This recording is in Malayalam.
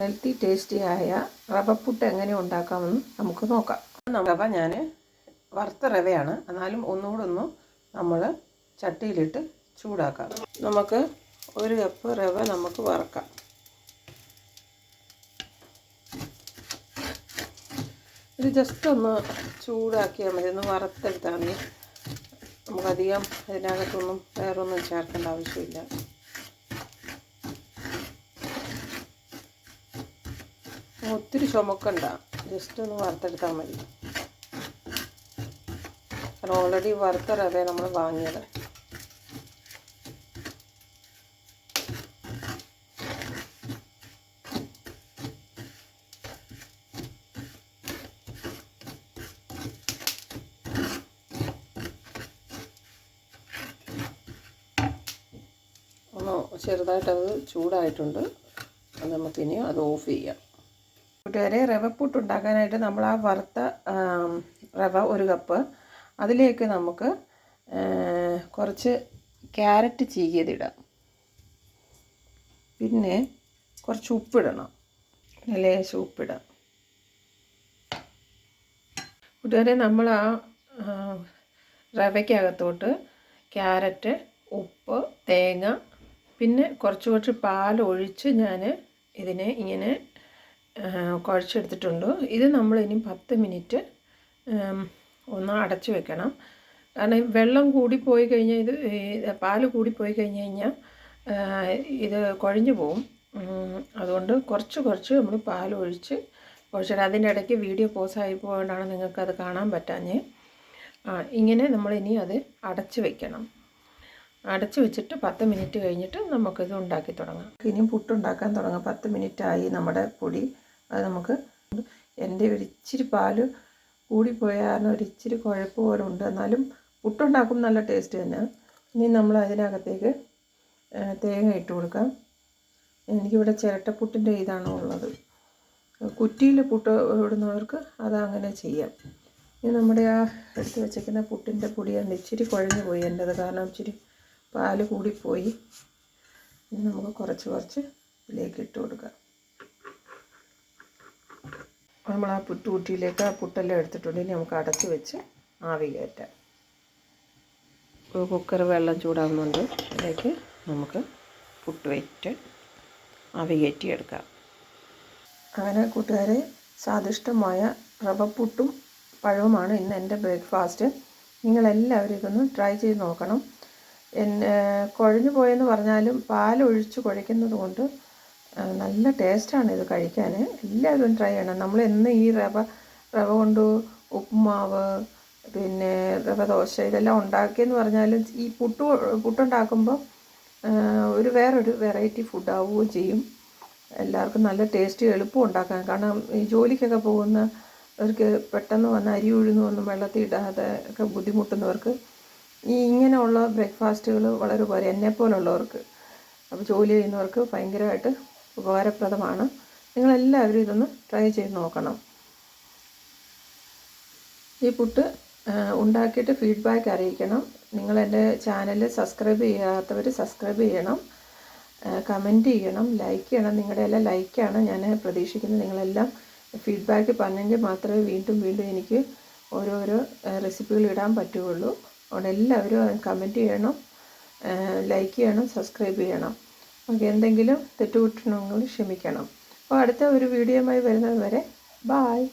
ഹെൽത്തി ടേസ്റ്റിയായ റവ പുട്ട് എങ്ങനെ ഉണ്ടാക്കാമെന്ന് നമുക്ക് നോക്കാം. റവ ഞാൻ വറുത്ത റവയാണ്, എന്നാലും ഒന്നുകൂടെ നമ്മൾ ചട്ടിയിലിട്ട് ചൂടാക്കാം. നമുക്ക് 1 കപ്പ് റവ നമുക്ക് വറുക്കാം. ഇത് ജസ്റ്റ് ഒന്ന് ചൂടാക്കിയാൽ മതി, ഒന്ന് വറുത്തെടുത്താൽ മതി. നമുക്കധികം അതിനകത്തൊന്നും വേറൊന്നും ചേർക്കേണ്ട ആവശ്യമില്ല. ഒത്തിരി ചുമക്കണ്ട, ജസ്റ്റ് ഒന്ന് വറുത്തെടുത്താൽ മതി. കാരണം ഓൾറെഡി വറുത്ത റവ നമ്മൾ വാങ്ങിയത്. ഒന്ന് ചെറുതായിട്ടത് ചൂടായിട്ടുണ്ട്. നമുക്കിനി അത് ഓഫ് ചെയ്യാം. കൂട്ടുകാരെ, റവപ്പുട്ട് ഉണ്ടാക്കാനായിട്ട് നമ്മൾ ആ വറുത്ത റവ 1 കപ്പ്, അതിലേക്ക് നമുക്ക് കുറച്ച് ക്യാരറ്റ് ചീകിയതിടാം. പിന്നെ കുറച്ച് ഉപ്പിടണം, ലേശം ഉപ്പിടാം. കൂട്ടുകാരെ, നമ്മൾ ആ റവയ്ക്കകത്തോട്ട് ക്യാരറ്റ്, ഉപ്പ്, തേങ്ങ, പിന്നെ കുറച്ച് പാലൊഴിച്ച് ഞാൻ ഇതിനെ ഇങ്ങനെ കുഴച്ചെടുത്തിട്ടുണ്ട്. ഇത് നമ്മളിനി 10 മിനിറ്റ് ഒന്ന് അടച്ച് വെക്കണം. കാരണം വെള്ളം കൂടിപ്പോയി കഴിഞ്ഞാൽ പാൽ കൂടിപ്പോയി കഴിഞ്ഞാൽ ഇത് കുഴഞ്ഞു പോവും. അതുകൊണ്ട് കുറച്ച് നമ്മൾ പാലൊഴിച്ച് കുഴച്ചിട്ട്, അതിൻ്റെ ഇടയ്ക്ക് വീഡിയോ പോസായി പോയതുകൊണ്ടാണ് നിങ്ങൾക്കത് കാണാൻ പറ്റാഞ്ഞ്. ഇങ്ങനെ നമ്മളിനി അത് അടച്ച് വെക്കണം. അടച്ച് വെച്ചിട്ട് 10 മിനിറ്റ് കഴിഞ്ഞിട്ട് നമുക്കിത് ഉണ്ടാക്കി തുടങ്ങാം. ഇനിയും പുട്ടുണ്ടാക്കാൻ തുടങ്ങാം. 10 മിനിറ്റായി നമ്മുടെ പൊടി. അത് നമുക്ക് എൻ്റെ ഇച്ചിരി പാല് കൂടിപ്പോയ കാരണം ഒരിച്ചിരി കുഴപ്പ് പോലെ ഉണ്ട്, എന്നാലും പുട്ടുണ്ടാക്കും നല്ല ടേസ്റ്റ് തന്നെ. ഇനി നമ്മൾ അതിനകത്തേക്ക് തേങ്ങ ഇട്ട് കൊടുക്കാം. എനിക്കിവിടെ ചിരട്ടപ്പുട്ടിൻ്റെ ഇതാണ് ഉള്ളത്. കുറ്റിയിൽ പുട്ട് ഇടുന്നവർക്ക് അതങ്ങനെ ചെയ്യാം. ഇനി നമ്മുടെ ആ എടുത്ത് വെച്ചിരിക്കുന്ന പുട്ടിൻ്റെ പൊടിയാണ് ഇച്ചിരി കുഴഞ്ഞു പോയി എൻ്റെത്, കാരണം ഇച്ചിരി പാല് കൂടിപ്പോയി. ഇനി നമുക്ക് കുറച്ച് ഇതിലേക്ക് ഇട്ട് കൊടുക്കാം. നമ്മൾ ആ പുട്ടുകുറ്റിയിലേക്ക് ആ പുട്ടെല്ലാം എടുത്തിട്ടുണ്ട്. ഇനി നമുക്ക് അടച്ച് വെച്ച് ആവി കയറ്റാം. കുക്കർ വെള്ളം ചൂടാകുന്നുണ്ട്, അതിലേക്ക് നമുക്ക് പുട്ട് വെച്ച് ആവി കയറ്റിയെടുക്കാം. അങ്ങനെ കൂട്ടുകാരെ, സ്വാദിഷ്ടമായ റവ പുട്ടും പഴവുമാണ് ഇന്ന് എൻ്റെ ബ്രേക്ക്ഫാസ്റ്റ്. നിങ്ങളെല്ലാവരും ഇതൊന്ന് ട്രൈ ചെയ്ത് നോക്കണം. കുഴഞ്ഞു പോയെന്ന് പറഞ്ഞാലും പാലൊഴിച്ച് കുഴയ്ക്കുന്നത് കൊണ്ട് നല്ല ടേസ്റ്റാണ് ഇത് കഴിക്കാൻ. എല്ലാവരും ട്രൈ ചെയ്യണം. നമ്മൾ എന്ന് ഈ റവ കൊണ്ട് ഉപ്പുമാവ്, പിന്നെ റവ ദോശ ഇതെല്ലാം ഉണ്ടാക്കിയെന്ന് പറഞ്ഞാലും ഈ പുട്ടുണ്ടാക്കുമ്പോൾ വേറൊരു വെറൈറ്റി ഫുഡാവുകയും ചെയ്യും. എല്ലാവർക്കും നല്ല ടേസ്റ്റ്, എളുപ്പം ഉണ്ടാക്കാൻ. കാരണം ഈ ജോലിക്കൊക്കെ പോകുന്നവർക്ക് പെട്ടെന്ന് വന്ന് അരി ഉഴുന്നൊന്നും വെള്ളത്തിൽ ഇടാതെ ഒക്കെ ബുദ്ധിമുട്ടുന്നവർക്ക് ഇങ്ങനെയുള്ള ബ്രേക്ക്ഫാസ്റ്റുകൾ വളരെ ഉപകാരം. എന്നെപ്പോലുള്ളവർക്ക്, അപ്പോൾ ജോലി ചെയ്യുന്നവർക്ക് ഭയങ്കരമായിട്ട് ഉപകാരപ്രദമാണ്. നിങ്ങളെല്ലാവരും ഇതൊന്ന് ട്രൈ ചെയ്ത് നോക്കണം. ഈ പുട്ട് ഉണ്ടാക്കിയിട്ട് ഫീഡ്ബാക്ക് അറിയിക്കണം. നിങ്ങളെൻ്റെ ചാനൽ സബ്സ്ക്രൈബ് ചെയ്യാത്തവർ സബ്സ്ക്രൈബ് ചെയ്യണം, കമൻറ്റ് ചെയ്യണം, ലൈക്ക് ചെയ്യണം. നിങ്ങളുടെ എല്ലാം ലൈക്കാണ് ഞാൻ പ്രതീക്ഷിക്കുന്നത്. നിങ്ങളെല്ലാം ഫീഡ്ബാക്ക് പറഞ്ഞെങ്കിൽ മാത്രമേ വീണ്ടും എനിക്ക് ഓരോരോ റെസിപ്പികൾ ഇടാൻ പറ്റുകയുള്ളൂ. അതുകൊണ്ട് എല്ലാവരും കമൻറ്റ് ചെയ്യണം, ലൈക്ക് ചെയ്യണം, സബ്സ്ക്രൈബ് ചെയ്യണം. ഓക്കെ, എന്തെങ്കിലും തെറ്റുകുറ്റണമെങ്കിൽ ക്ഷമിക്കണം. അപ്പോൾ അടുത്ത ഒരു വീഡിയോയുമായി വരുന്നത് വരെ ബായ്.